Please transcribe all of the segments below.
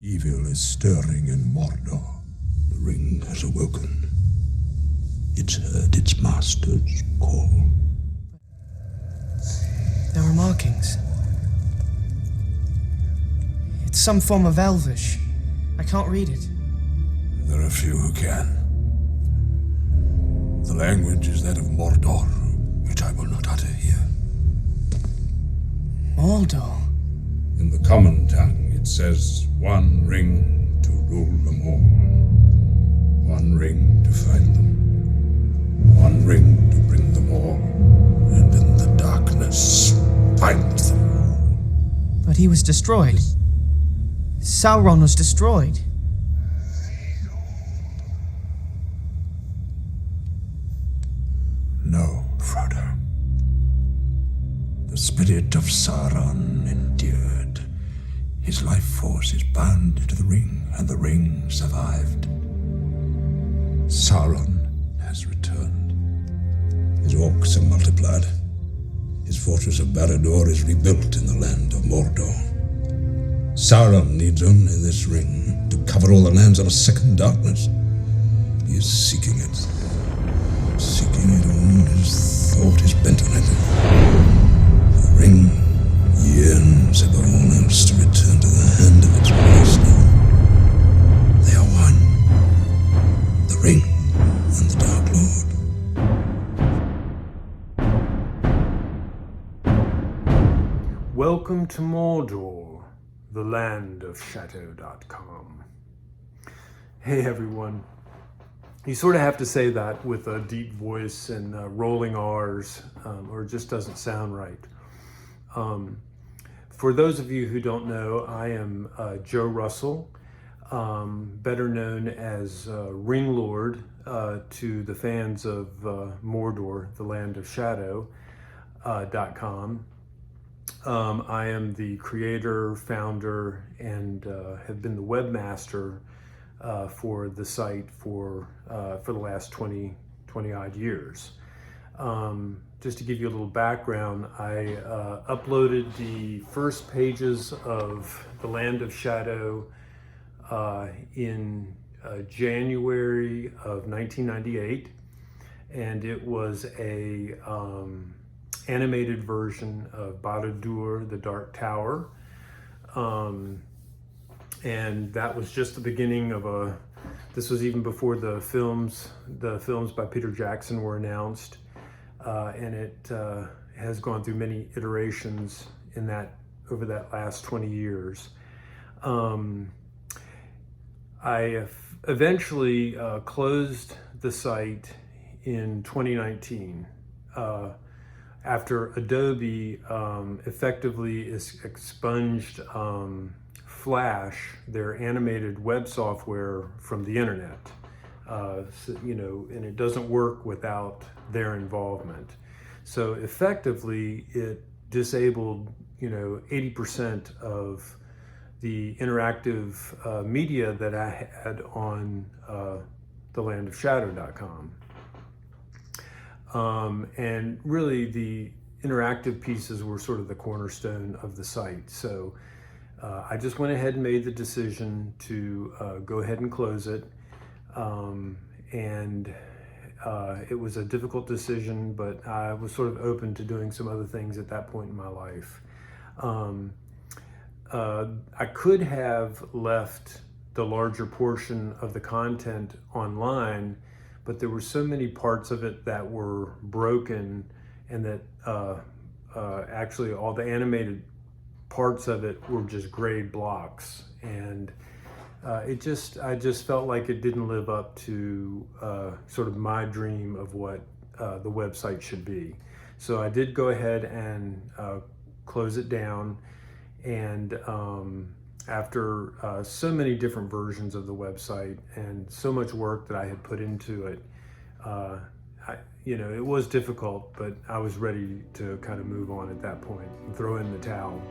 Evil is stirring in Mordor. The ring has awoken. It's heard its master's call. There are markings. It's some form of Elvish. I can't read it. There are few who can. The language is that of Mordor, which I will not utter here. Mordor? In the common tongue, it says, one ring to rule them all. One ring to find them. One ring to bring them all. And in the darkness, find them all. But he was destroyed. Sauron was destroyed. No, Frodo. The spirit of Sauron endured. His life force is bound to the ring, and the ring survived. Sauron has returned. His orcs are multiplied. His fortress of Barad-dûr is rebuilt in the land of Mordor. Sauron needs only this ring to cover all the lands of a second darkness. He is seeking it. Seeking it all, his thought is bent on it. The ring yearns above all else to return to the hand of its master. They are one. The ring and the Dark Lord. Welcome to Mordor, the land of shadow.com. Hey everyone. You sort of have to say that with a deep voice and rolling R's, or it just doesn't sound right. For those of you who don't know, I am Joe Russell, better known as Ringlord to the fans of Mordor, the land of shadow.com. I am the creator, founder, and have been the webmaster for the site for the last 20 odd years. Just to give you a little background, I uploaded the first pages of The Land of Shadow in January of 1998, and it was a animated version of Barad-dûr, the Dark Tower. And that was just the beginning of this was even before the films by Peter Jackson were announced. And it has gone through many iterations over that last 20 years. I eventually closed the site in 2019 after Adobe effectively expunged Flash, their animated web software, from the internet. And it doesn't work without their involvement. So effectively, it disabled 80% of the interactive media that I had on thelandofshadow.com. And really, the interactive pieces were sort of the cornerstone of the site. So I just went ahead and made the decision to go ahead and close it. It was a difficult decision, but I was sort of open to doing some other things at that point in my life. I could have left the larger portion of the content online, but there were so many parts of it that were broken, and that actually all the animated parts of it were just grade blocks, and I just felt like it didn't live up to sort of my dream of what the website should be. So I did go ahead and close it down, and after so many different versions of the website and so much work that I had put into it, it was difficult, but I was ready to kind of move on at that point and throw in the towel.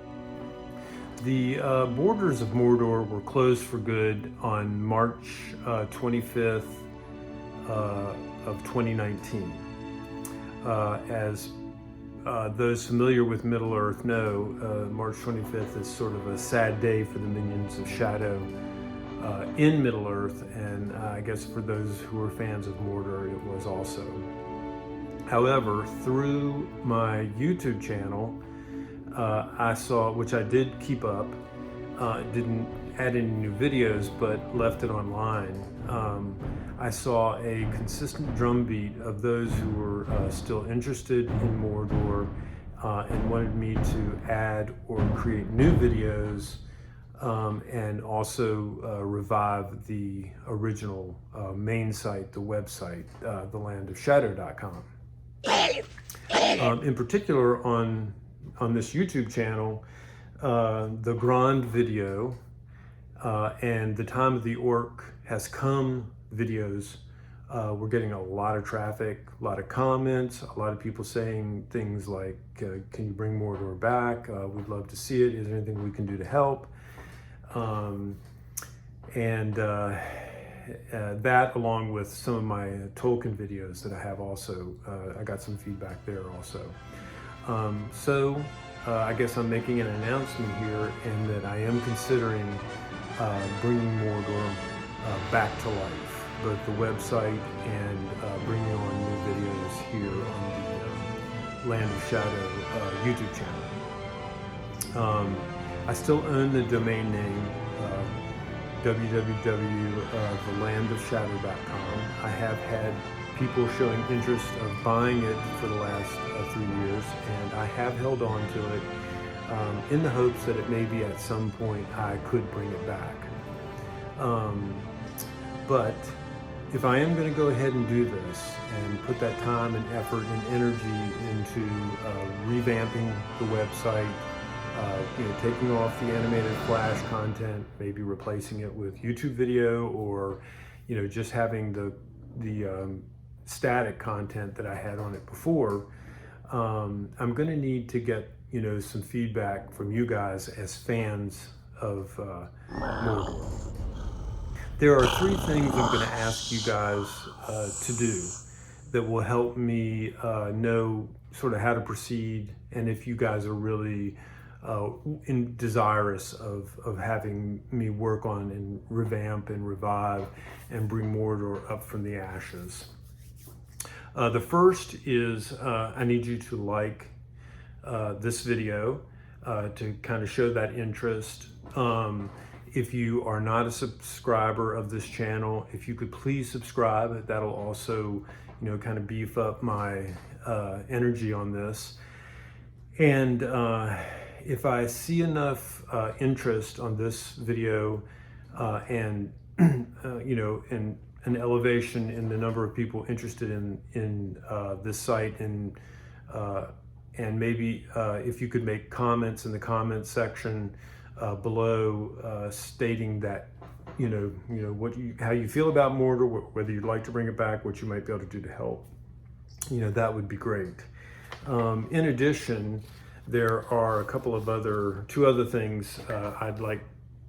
The borders of Mordor were closed for good on March 25th of 2019, as those familiar with Middle-earth know, March 25th is sort of a sad day for the minions of Shadow in Middle-earth, and I guess for those who are fans of Mordor, it was also. However, through my YouTube channel, I saw, which I did keep up, didn't add any new videos, but left it online. I saw a consistent drumbeat of those who were still interested in Mordor and wanted me to add or create new videos and also revive the original main site, the website, thelandofshadow.com. In particular, on this YouTube channel, the Grand video and the Time of the Orc Has Come videos, we're getting a lot of traffic, a lot of comments, a lot of people saying things like, can you bring Mordor back? We'd love to see it. Is there anything we can do to help? That, along with some of my Tolkien videos that I have also, I got some feedback there also. I guess I'm making an announcement here, and that I am considering bringing Mordor back to life, both the website and bringing on new videos here on the Land of Shadow YouTube channel. I still own the domain name www.thelandofshadow.com. I have had people showing interest of buying it for the last 3 years, and I have held on to it in the hopes that it maybe at some point I could bring it back. But if I am going to go ahead and do this and put that time and effort and energy into revamping the website, taking off the animated Flash content, maybe replacing it with YouTube video, or just having the static content that I had on it before, I'm going to need to get some feedback from you guys as fans of Mordor. There are 3 things I'm going to ask you guys to do that will help me know sort of how to proceed, and if you guys are really desirous of having me work on and revamp and revive and bring Mordor up from the ashes. The first is I need you to like this video to kind of show that interest. If you are not a subscriber of this channel, if you could please subscribe, that'll also kind of beef up my energy on this. And if I see enough interest on this video and and an elevation in the number of people interested in this site, and maybe if you could make comments in the comment section below stating that how you feel about Mordor, whether you'd like to bring it back, what you might be able to do to help, that would be great. In addition, there are a couple of two other things I'd like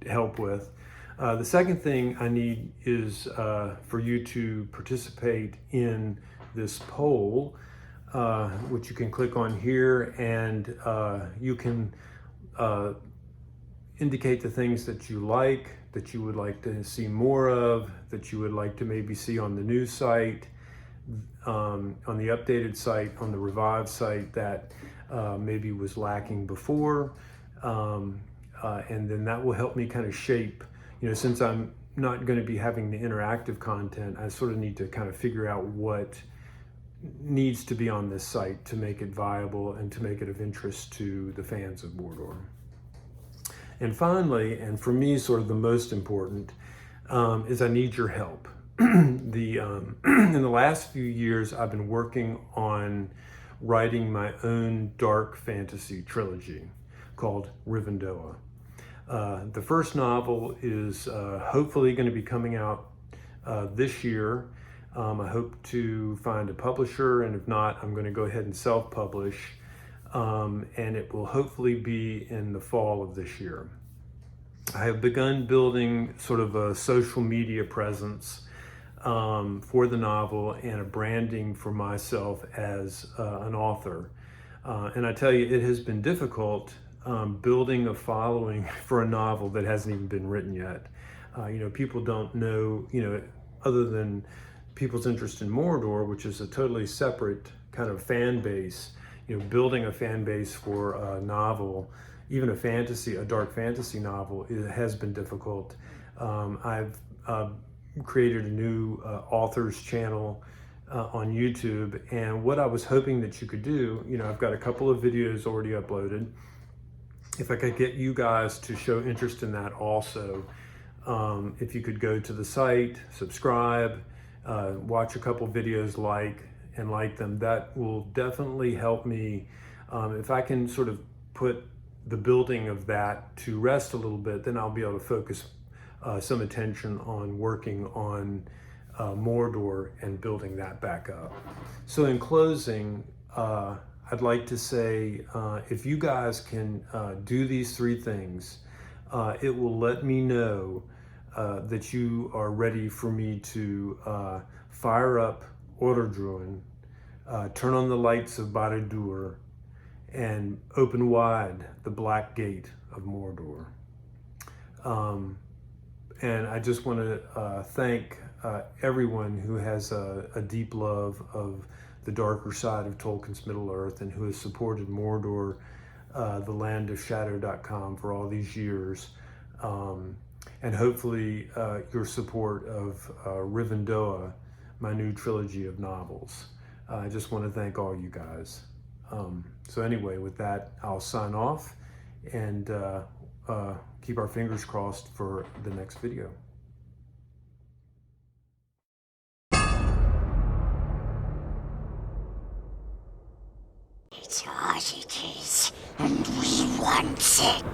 help with. The second thing I need is for you to participate in this poll, which you can click on here, and you can indicate the things that you like, that you would like to see more of, that you would like to maybe see on the new site, on the updated site, on the revived site that maybe was lacking before. And then that will help me kind of shape, since I'm not going to be having the interactive content, I sort of need to kind of figure out what needs to be on this site to make it viable and to make it of interest to the fans of Mordor. And finally, and for me sort of the most important, is I need your help. In the last few years, I've been working on writing my own dark fantasy trilogy called Rivendell. The first novel is hopefully going to be coming out this year. I hope to find a publisher, and if not, I'm going to go ahead and self-publish, and it will hopefully be in the fall of this year. I have begun building sort of a social media presence for the novel and a branding for myself as an author. And I tell you, it has been difficult building a following for a novel that hasn't even been written yet. People don't know, other than people's interest in Mordor, which is a totally separate kind of fan base. Building a fan base for a novel, even a dark fantasy novel, it has been difficult. I've created a new authors channel on YouTube, and what I was hoping that you could do, I've got a couple of videos already uploaded. If I could get you guys to show interest in that also, if you could go to the site, subscribe, watch a couple videos, like them, that will definitely help me. If I can sort of put the building of that to rest a little bit, then I'll be able to focus some attention on working on Mordor and building that back up. So in closing, I'd like to say, if you guys can do these three things, it will let me know that you are ready for me to fire up Orderdruin, turn on the lights of Barad-dûr, and open wide the black gate of Mordor. And I just want to thank everyone who has a deep love of the darker side of Tolkien's Middle-earth and who has supported Mordor, the Land of Shadow.com for all these years. And hopefully your support of Rivendell, my new trilogy of novels. I just want to thank all you guys. So anyway, with that, I'll sign off and keep our fingers crossed for the next video. It's ours it is, and we want it.